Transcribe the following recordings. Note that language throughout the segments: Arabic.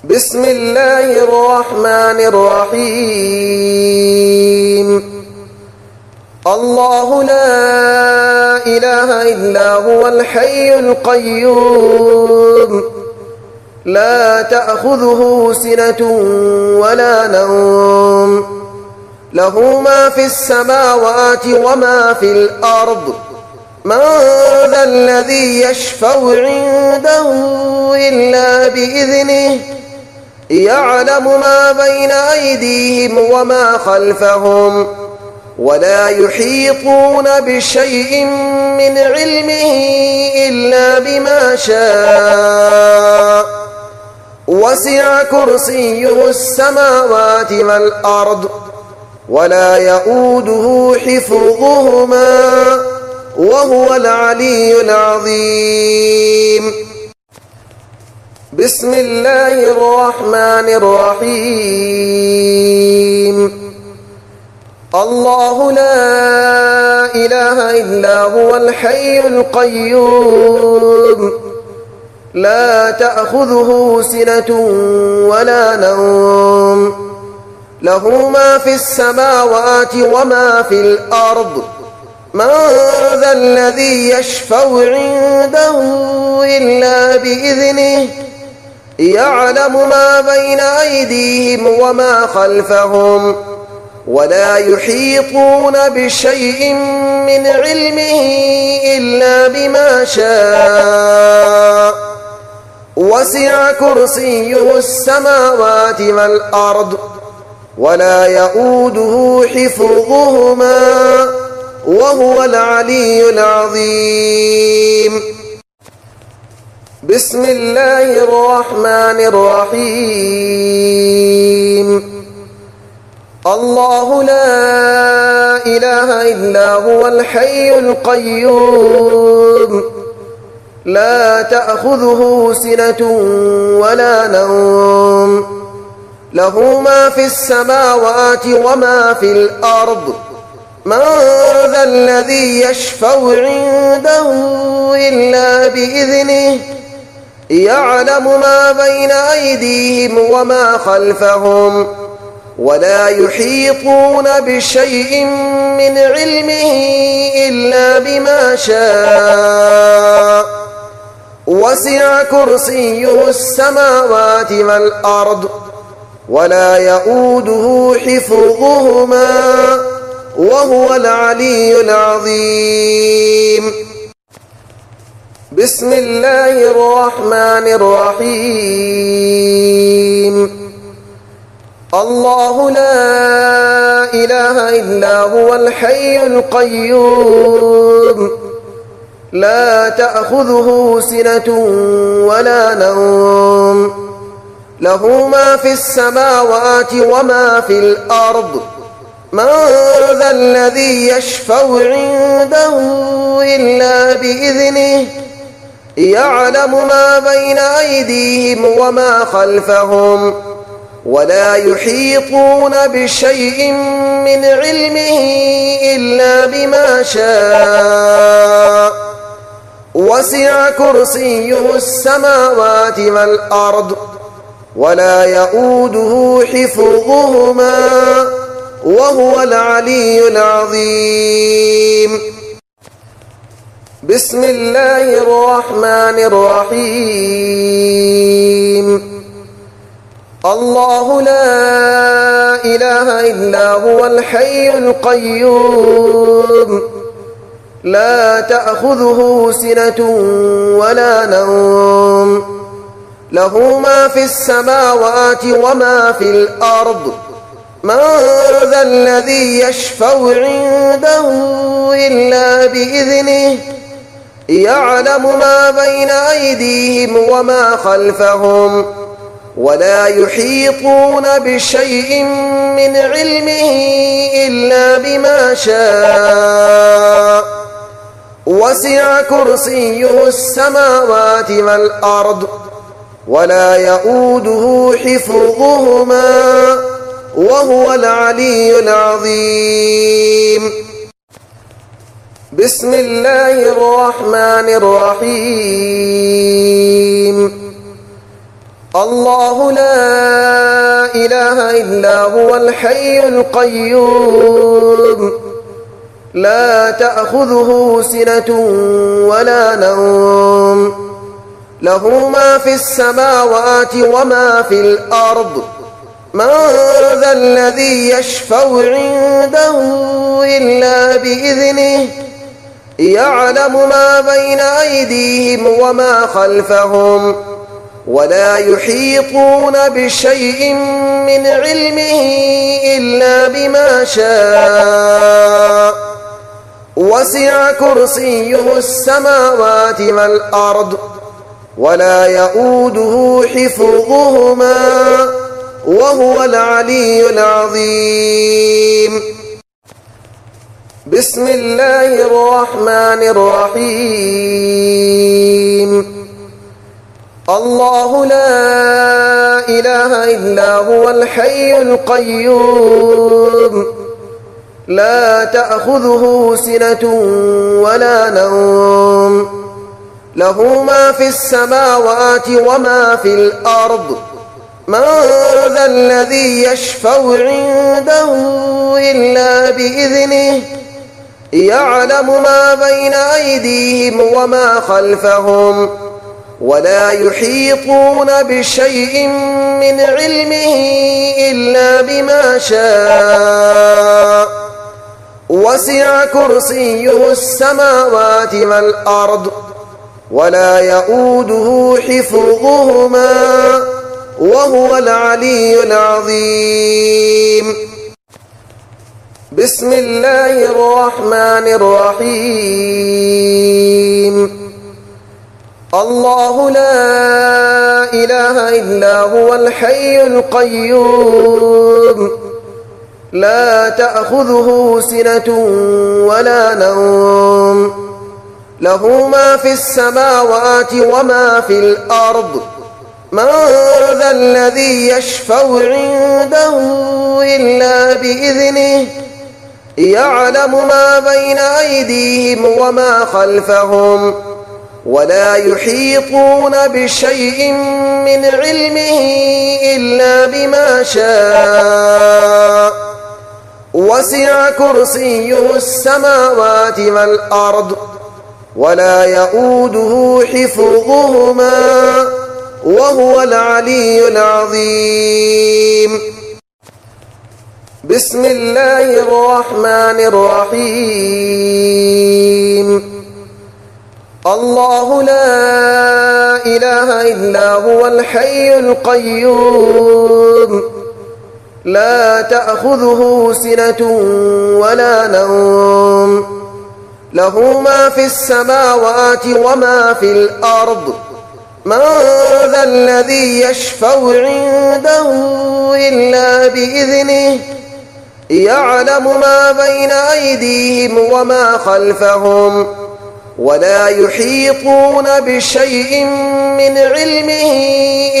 بسم الله الرحمن الرحيم. الله لا إله إلا هو الحي القيوم لا تأخذه سنة ولا نوم له ما في السماوات وما في الأرض من ذا الذي يشفع عنده إلا بإذنه يعلم ما بين أيديهم وما خلفهم ولا يحيطون بشيء من علمه إلا بما شاء وسع كرسيه السماوات والأرض ولا يؤوده حفظهما وهو العلي العظيم. بسم الله الرحمن الرحيم. الله لا إله إلا هو الحي القيوم لا تأخذه سنة ولا نوم له ما في السماوات وما في الأرض من ذا الذي يشفع عنده إلا بإذنه يعلم ما بين أيديهم وما خلفهم ولا يحيطون بشيء من علمه إلا بما شاء وسع كرسيه السماوات والأرض ولا يؤوده حفظهما وهو العلي العظيم. بسم الله الرحمن الرحيم. الله لا إله إلا هو الحي القيوم لا تأخذه سنة ولا نوم له ما في السماوات وما في الأرض من ذا الذي يشفع عنده إلا بإذنه يعلم ما بين أيديهم وما خلفهم ولا يحيطون بشيء من علمه إلا بما شاء وسع كرسيه السماوات والأرض ولا يؤوده حفظهما وهو العلي العظيم. بسم الله الرحمن الرحيم. الله لا إله إلا هو الحي القيوم لا تأخذه سنة ولا نوم له ما في السماوات وما في الأرض من ذا الذي يشفع عنده إلا بإذنه يعلم ما بين أيديهم وما خلفهم ولا يحيطون بشيء من علمه إلا بما شاء وسع كرسيه السماوات والأرض ولا يؤوده حفظهما وهو العلي العظيم. بسم الله الرحمن الرحيم. الله لا إله إلا هو الحي القيوم لا تأخذه سنة ولا نوم له ما في السماوات وما في الأرض من ذا الذي يشفع عنده إلا بإذنه يعلم ما بين أيديهم وما خلفهم ولا يحيطون بشيء من علمه إلا بما شاء وسع كرسيه السماوات والأرض ولا يؤوده حفظهما وهو العلي العظيم. بسم الله الرحمن الرحيم. الله لا إله إلا هو الحي القيوم لا تأخذه سنة ولا نوم له ما في السماوات وما في الأرض من ذا الذي يشفع عنده إلا بإذنه يعلم ما بين أيديهم وما خلفهم ولا يحيطون بشيء من علمه إلا بما شاء وسع كرسيه السماوات والأرض ولا يؤوده حفظهما وهو العلي العظيم بسم الله الرحمن الرحيم الله لا إله إلا هو الحي القيوم لا تأخذه سنة ولا نوم له ما في السماوات وما في الأرض من ذا الذي يشفع عنده إلا بإذنه يعلم ما بين أيديهم وما خلفهم ولا يحيطون بشيء من علمه إلا بما شاء وسع كرسيه السماوات والأرض ولا يؤوده حفظهما وهو العلي العظيم بسم الله الرحمن الرحيم الله لا إله إلا هو الحي القيوم لا تأخذه سنة ولا نوم له ما في السماوات وما في الأرض من ذا الذي يشفع عنده إلا بإذنه يعلم ما بين أيديهم وما خلفهم ولا يحيطون بشيء من علمه إلا بما شاء وسع كرسيه السماوات والأرض ولا يؤوده حفظهما وهو العلي العظيم بسم الله الرحمن الرحيم الله لا إله إلا هو الحي القيوم لا تأخذه سنة ولا نوم له ما في السماوات وما في الأرض من ذا الذي يشفع عنده إلا بإذنه يعلم ما بين أيديهم وما خلفهم ولا يحيطون بشيء من علمه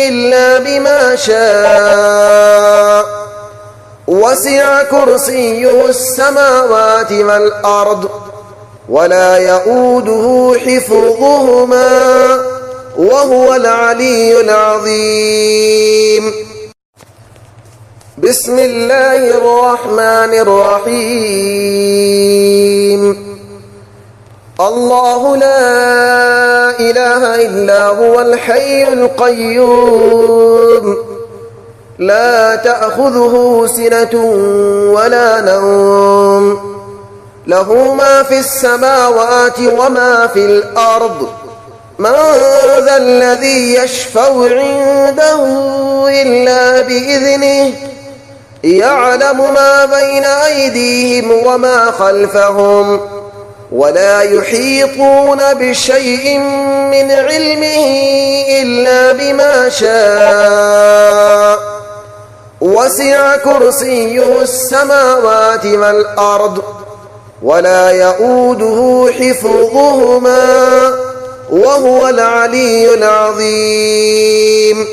إلا بما شاء وسع كرسيه السماوات والأرض ولا يؤوده حفظهما وهو العلي العظيم بسم الله الرحمن الرحيم الله لا إله إلا هو الحي القيوم لا تأخذه سنة ولا نوم له ما في السماوات وما في الأرض من ذا الذي يشفع عنده إلا بإذنه يعلم ما بين أيديهم وما خلفهم ولا يحيطون بشيء من علمه إلا بما شاء وسع كرسيه السماوات والأرض ولا يؤوده حفظهما وهو العلي العظيم